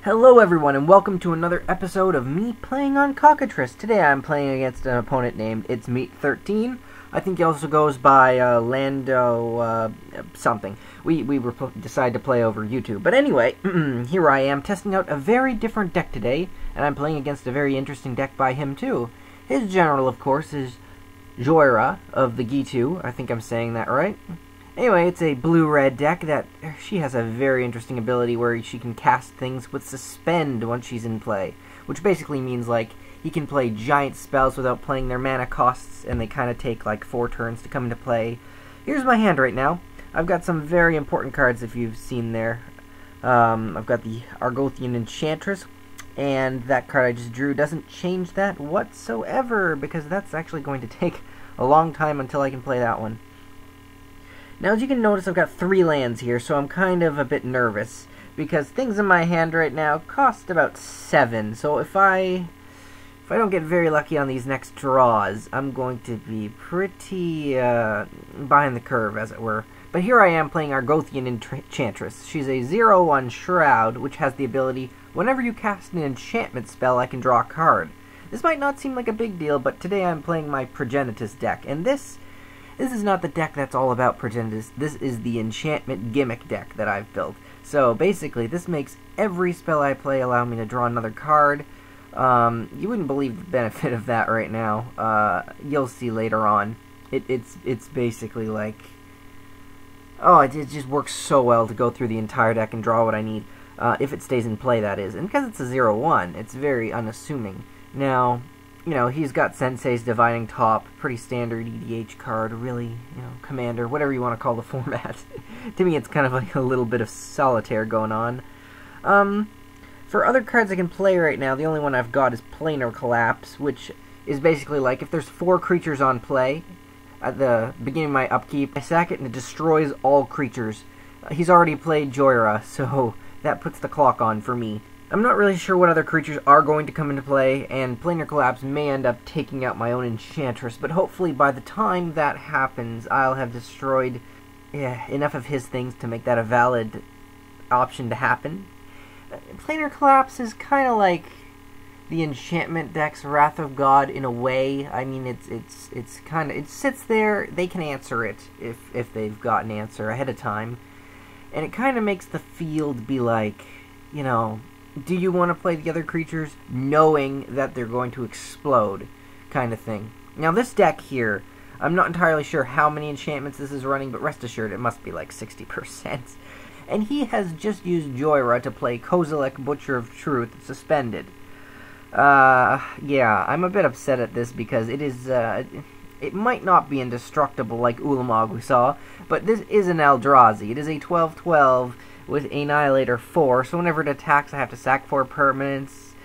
Hello everyone, and welcome to another episode of me playing on Cockatrice. Today I'm playing against an opponent named It's Meat 13. I think he also goes by Lando something. We decided to play over YouTube. But anyway, here I am testing out a very different deck today, and I'm playing against a very interesting deck by him too. His general, of course, is Jhoira of the G2. I think I'm saying that right. Anyway, it's a blue-red deck that she has a very interesting ability where she can cast things with Suspend once she's in play, which basically means, like, he can play giant spells without playing their mana costs, and they kind of take, like, 4 turns to come into play. Here's my hand right now. I've got some very important cards, if you've seen there. I've got the Argothian Enchantress, and that card I just drew doesn't change that whatsoever, because that's actually going to take a long time until I can play that one. Now, as you can notice, I've got 3 lands here, so I'm kind of a bit nervous, because things in my hand right now cost about 7, so if I don't get very lucky on these next draws, I'm going to be pretty behind the curve, as it were. But here I am playing Argothian Enchantress. She's a 0/1 Shroud, which has the ability, whenever you cast an enchantment spell, I can draw a card. This might not seem like a big deal, but today I'm playing my Progenitus deck, and this is not the deck that's all about Progenitus. This is the Enchantment Gimmick deck that I've built. So basically, this makes every spell I play allow me to draw another card. You wouldn't believe the benefit of that right now. You'll see later on. It's basically like, it just works so well to go through the entire deck and draw what I need. If it stays in play, that is. And because it's a 0/1, it's very unassuming. Now, you know, he's got Sensei's Divining Top, pretty standard EDH card, really, you know, Commander, whatever you want to call the format. To me, it's kind of like a little bit of solitaire going on. For other cards I can play right now, the only one I've got is Planar Collapse, which is basically like, if there's 4 creatures on play, at the beginning of my upkeep, I sack it and it destroys all creatures. He's already played Jhoira, so that puts the clock on for me. I'm not really sure what other creatures are going to come into play, and Planar Collapse may end up taking out my own Enchantress, but hopefully by the time that happens, I'll have destroyed enough of his things to make that a valid option to happen. Planar Collapse is kind of like the Enchantment deck's Wrath of God in a way. I mean, it's kind of, it sits there, they can answer it if they've got an answer ahead of time, and it kind of makes the field be like, you know, do you want to play the other creatures knowing that they're going to explode, kind of thing. Now this deck here, I'm not entirely sure how many enchantments this is running, but rest assured it must be like 60%. And he has just used Jhoira to play Kozilek, Butcher of Truth, Suspended. Yeah, I'm a bit upset at this because it is, it might not be indestructible like Ulamog we saw, but this is an Eldrazi. It is a 12/12 with Annihilator 4, so whenever it attacks I have to sack 4 permanents.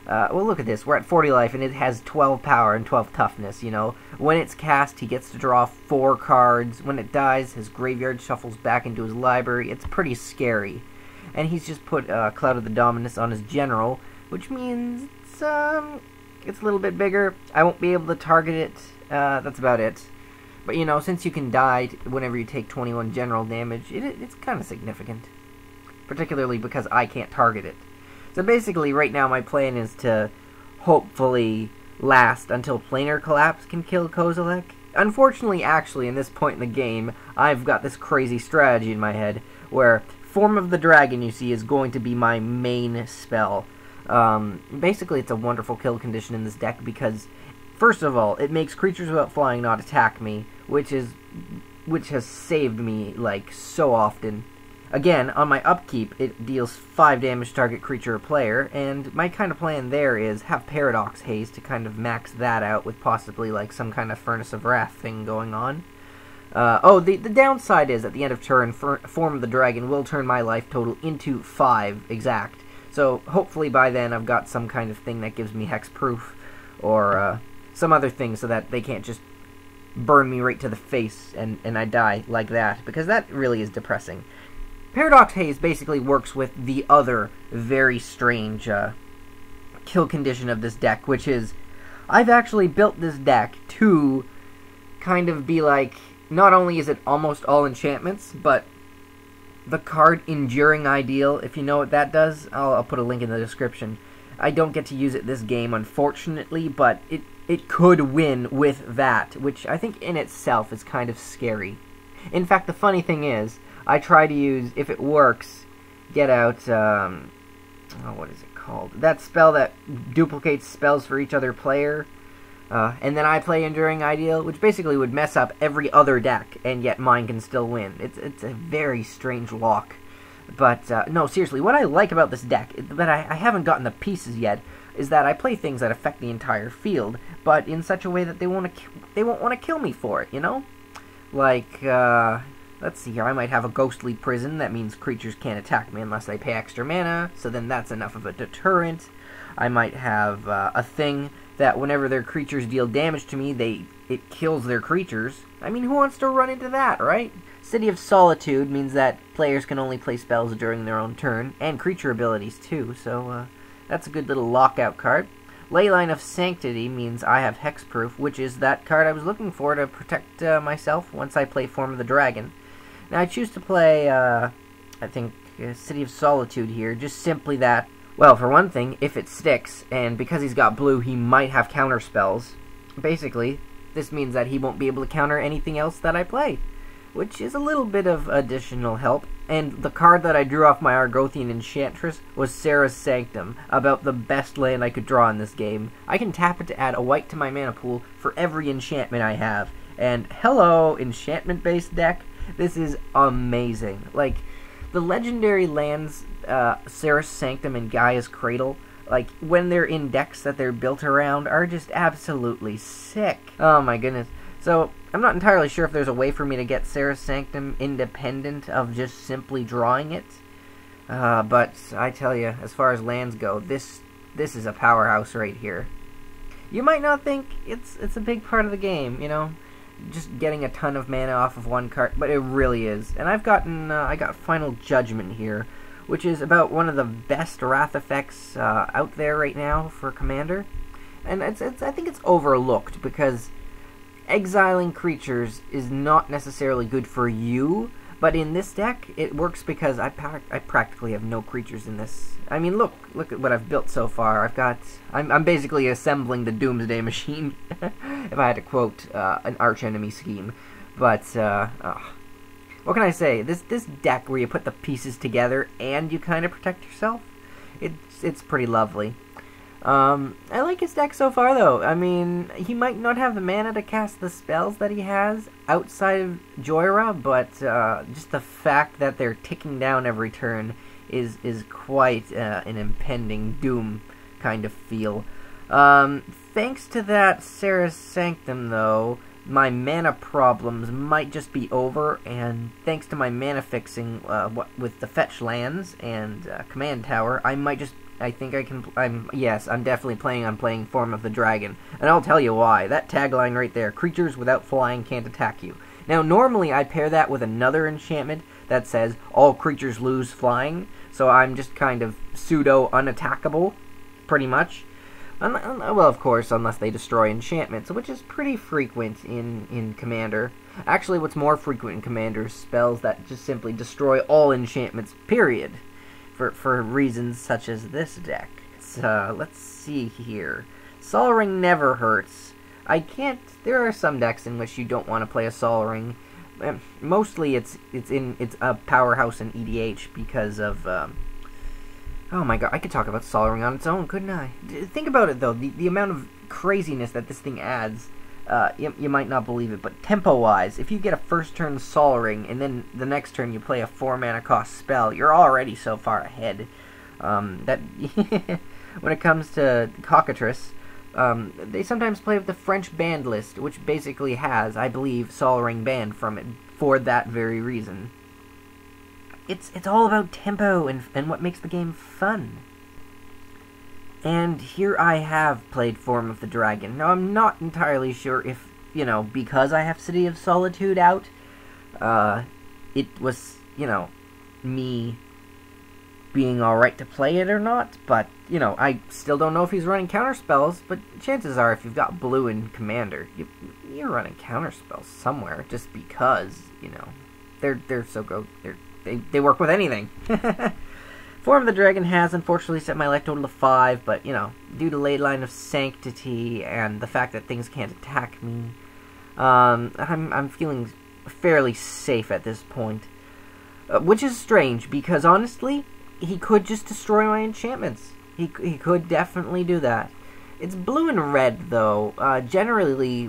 Well, look at this, we're at 40 life and it has 12 power and 12 toughness, you know. When it's cast, he gets to draw 4 cards. When it dies, his graveyard shuffles back into his library. It's pretty scary. And he's just put Cloud of the Dominus on his general, which means it's a little bit bigger. I won't be able to target it. That's about it. But, you know, since you can die whenever you take 21 general damage, it's kind of significant. Particularly because I can't target it. So basically, right now my plan is to hopefully last until Planar Collapse can kill Kozilek. Unfortunately, actually, in this point in the game, I've got this crazy strategy in my head, where Form of the Dragon, you see, is going to be my main spell. Basically, it's a wonderful kill condition in this deck, because, first of all, it makes creatures without flying not attack me, which has saved me, like, so often. Again, on my upkeep, it deals 5 damage to target creature or player, and my kind of plan there is have Paradox Haze to kind of max that out with possibly like some kind of Furnace of Wrath thing going on. The downside is, at the end of turn, Form of the Dragon will turn my life total into 5 exact. So hopefully by then I've got some kind of thing that gives me hexproof, or some other thing so that they can't just burn me right to the face and I die like that, because that really is depressing. Paradox Haze basically works with the other very strange kill condition of this deck, which is, I've actually built this deck to kind of be like, not only is it almost all enchantments, but the card Enduring Ideal, if you know what that does, I'll put a link in the description. I don't get to use it this game, unfortunately, but it could win with that, which I think in itself is kind of scary. In fact, the funny thing is, I try to use, if it works, get out, what is it called? That spell that duplicates spells for each other player. And then I play Enduring Ideal, which basically would mess up every other deck, and yet mine can still win. It's a very strange lock. But, no, seriously, what I like about this deck, but I haven't gotten the pieces yet, is that I play things that affect the entire field, but in such a way that they won't want to kill me for it, you know? Like, let's see here, I might have a Ghostly Prison, that means creatures can't attack me unless I pay extra mana, so then that's enough of a deterrent. I might have a thing that whenever their creatures deal damage to me, it kills their creatures. I mean, who wants to run into that, right? City of Solitude means that players can only play spells during their own turn, and creature abilities too, so that's a good little lockout card. Leyline of Sanctity means I have Hexproof, which is that card I was looking for to protect myself once I play Form of the Dragon. Now I choose to play, I think, City of Solitude here, just simply that, well, for one thing, if it sticks, and because he's got blue, he might have counter spells. Basically, this means that he won't be able to counter anything else that I play, which is a little bit of additional help. And the card that I drew off my Argothian Enchantress was Serra's Sanctum, about the best land I could draw in this game. I can tap it to add a white to my mana pool for every enchantment I have. And hello, enchantment-based deck, this is amazing. Like, the legendary lands, Serra's Sanctum and Gaia's Cradle, like, when they're in decks that they're built around, are just absolutely sick. Oh my goodness. So, I'm not entirely sure if there's a way for me to get Serra's Sanctum independent of just simply drawing it. But I tell you, as far as lands go, this is a powerhouse right here. You might not think it's a big part of the game, you know, just getting a ton of mana off of one card, but it really is. And I've gotten, I got Final Judgment here, which is about one of the best wrath effects out there right now for Commander. And I think it's overlooked, because exiling creatures is not necessarily good for you, but in this deck, it works because I practically have no creatures in this. I mean, look at what I've built so far. I'm basically assembling the Doomsday Machine, if I had to quote an archenemy scheme. But, what can I say? This deck where you put the pieces together and you kind of protect yourself, it's pretty lovely. I like his deck so far, though. I mean, he might not have the mana to cast the spells that he has outside of Jhoira, but just the fact that they're ticking down every turn is quite an impending doom kind of feel. Thanks to that Serra's Sanctum, though, my mana problems might just be over, and thanks to my mana fixing with the fetch lands and command tower, yes, I'm definitely planning on playing Form of the Dragon, and I'll tell you why. That tagline right there, creatures without flying can't attack you. Now, normally I pair that with another enchantment that says all creatures lose flying, so I'm just kind of pseudo-unattackable, pretty much. Well, of course, unless they destroy enchantments, which is pretty frequent in Commander. Actually, what's more frequent in Commander is spells that just simply destroy all enchantments, period. For reasons such as this deck. Let's see here. Sol Ring never hurts. There are some decks in which you don't want to play a Sol Ring. Mostly it's a powerhouse in EDH because of, oh my god, I could talk about Sol Ring on its own, couldn't I? Think about it, though. The amount of craziness that this thing adds, you might not believe it, but tempo-wise, if you get a first turn Sol Ring, and then the next turn you play a 4-mana cost spell, you're already so far ahead. When it comes to Cockatrice, they sometimes play with the French banned list, which basically has, I believe, Sol Ring banned from it, for that very reason. It's all about tempo and what makes the game fun. And here I have played Form of the Dragon. Now, I'm not entirely sure if, you know, because I have City of Solitude out, it was, you know, me being alright to play it or not, but, you know, I still don't know if he's running counterspells, but chances are if you've got blue in Commander, you're running counterspells somewhere, just because, you know, they're they work with anything. Form of the Dragon has unfortunately set my life total to 5, but, you know, due to Ley Line of Sanctity and the fact that things can't attack me, I'm feeling fairly safe at this point. Which is strange, because honestly, he could just destroy my enchantments. He could definitely do that. It's blue and red, though. Generally,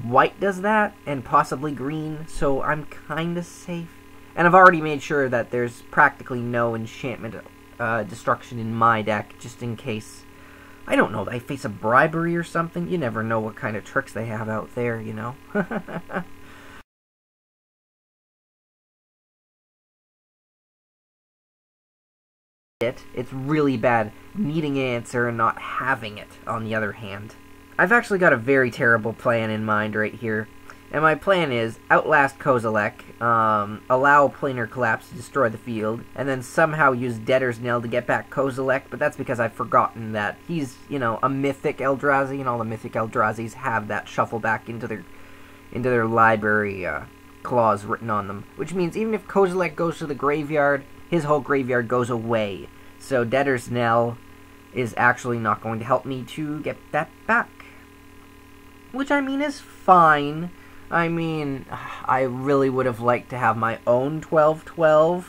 white does that, and possibly green, so I'm kinda safe. And I've already made sure that there's practically no enchantment destruction in my deck, just in case. I don't know, they face a bribery or something. You never know what kind of tricks they have out there, you know? It's really bad needing an answer and not having it, on the other hand. I've actually got a very terrible plan in mind right here. And my plan is, outlast Kozilek, allow Planar Collapse to destroy the field, and then somehow use Debtor's Knell to get back Kozilek, but that's because I've forgotten that he's, you know, a mythic Eldrazi, and all the mythic Eldrazi's have that shuffle back into their library clause written on them. Which means even if Kozilek goes to the graveyard, his whole graveyard goes away. So Debtor's Knell is actually not going to help me to get that back. Which, I mean, is fine. I mean, I really would have liked to have my own 12/12.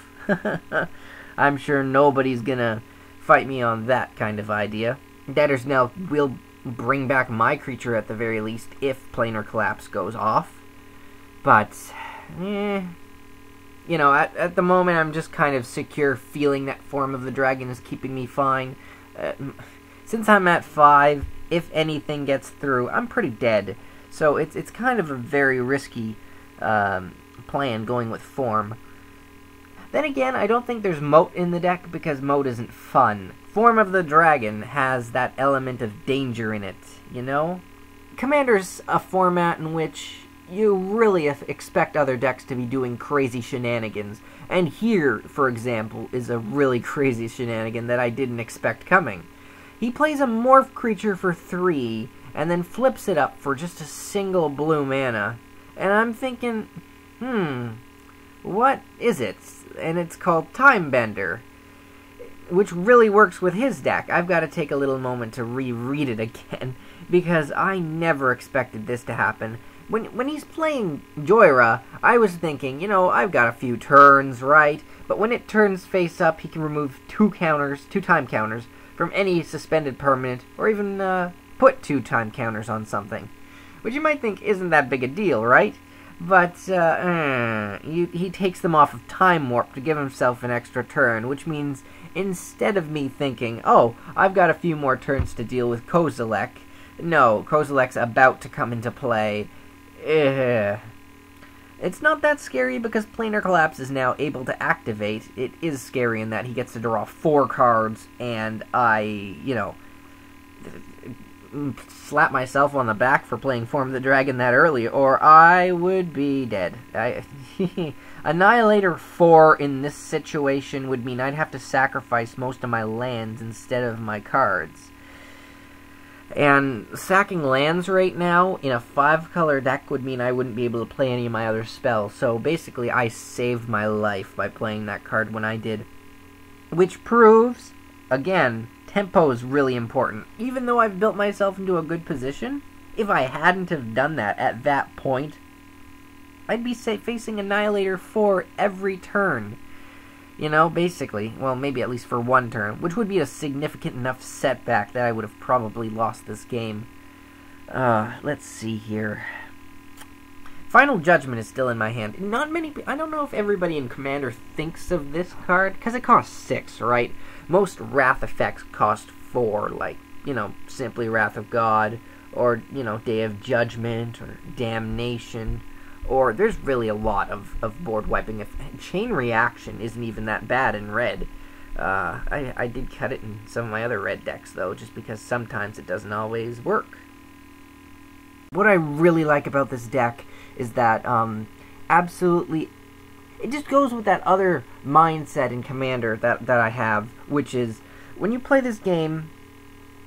I'm sure nobody's gonna fight me on that kind of idea. Debtor's Knell will bring back my creature at the very least if Planar Collapse goes off. But, you know, at the moment I'm just kind of secure feeling that Form of the Dragon is keeping me fine. Since I'm at 5, if anything gets through, I'm pretty dead. So it's kind of a very risky plan going with Form. Then again, I don't think there's Moat in the deck because Moat isn't fun. Form of the Dragon has that element of danger in it, you know? Commander's a format in which you really expect other decks to be doing crazy shenanigans. And here, for example, is a really crazy shenanigan that I didn't expect coming. He plays a morph creature for 3, and then flips it up for just a single blue mana. And I'm thinking, what is it? And it's called Timebender, which really works with his deck. I've got to take a little moment to reread it again, because I never expected this to happen. When he's playing Jhoira, I was thinking, you know, I've got a few turns, right? But when it turns face up, he can remove 2 time counters, from any suspended permanent, or even put 2 time counters on something. Which you might think isn't that big a deal, right? But he takes them off of Time Warp to give himself an extra turn, which means instead of me thinking, oh, I've got a few more turns to deal with Kozilek, no, Kozilek's about to come into play. It's not that scary because Planar Collapse is now able to activate. It is scary in that he gets to draw 4 cards, and I, you know, slap myself on the back for playing Form of the Dragon that early, or I would be dead. Annihilator 4 in this situation would mean I'd have to sacrifice most of my lands instead of my cards. And sacking lands right now in a 5-color deck would mean I wouldn't be able to play any of my other spells. So basically, I saved my life by playing that card when I did. Which proves, again, tempo is really important. Even though I've built myself into a good position, if I hadn't have done that at that point, I'd be facing Annihilator 4 every turn. You know, basically. Well, maybe at least for 1 turn, which would be a significant enough setback that I would have probably lost this game. Let's see here. Final Judgment is still in my hand. I don't know if everybody in Commander thinks of this card, because it costs 6, right? Most Wrath effects cost 4, like, you know, simply Wrath of God, or, you know, Day of Judgment, or Damnation. Or there's really a lot of board wiping. Chain Reaction isn't even that bad in red. I did cut it in some of my other red decks, though, just because sometimes it doesn't always work. What I really like about this deck is that, absolutely, it just goes with that other mindset in Commander that I have, which is, when you play this game,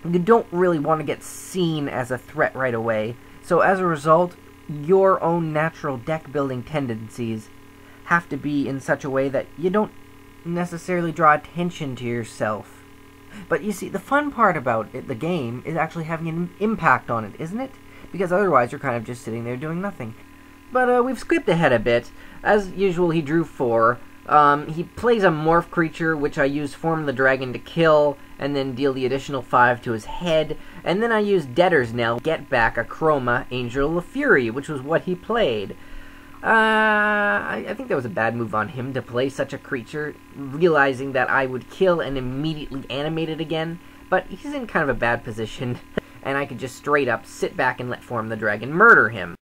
you don't really want to get seen as a threat right away. So as a result, your own natural deck building tendencies have to be in such a way that you don't necessarily draw attention to yourself. But you see, the fun part about the game is actually having an impact on it, isn't it? Because otherwise you're kind of just sitting there doing nothing. But we've skipped ahead a bit. As usual, he drew 4. He plays a morph creature, which I use Form the Dragon to kill, and then deal the additional 5 to his head. And then I use Debtor's Knell to get back a Chroma Angel of Fury, which was what he played. I think that was a bad move on him to play such a creature, realizing that I would kill and immediately animate it again. But he's in kind of a bad position, and I could just straight up sit back and let Form the Dragon murder him.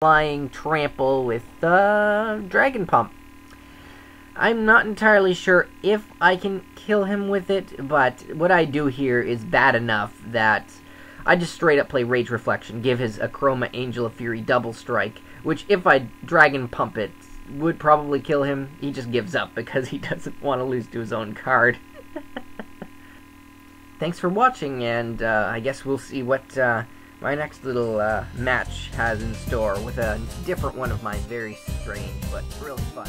Flying Trample with Dragon Pump. I'm not entirely sure if I can kill him with it, but what I do here is bad enough that I just straight up play Rage Reflection, give his Chroma Angel of Fury double strike, which if I Dragon Pump it would probably kill him. He just gives up because he doesn't want to lose to his own card. Thanks for watching, and I guess we'll see what my next little match has in store with a different one of my very strange but really fun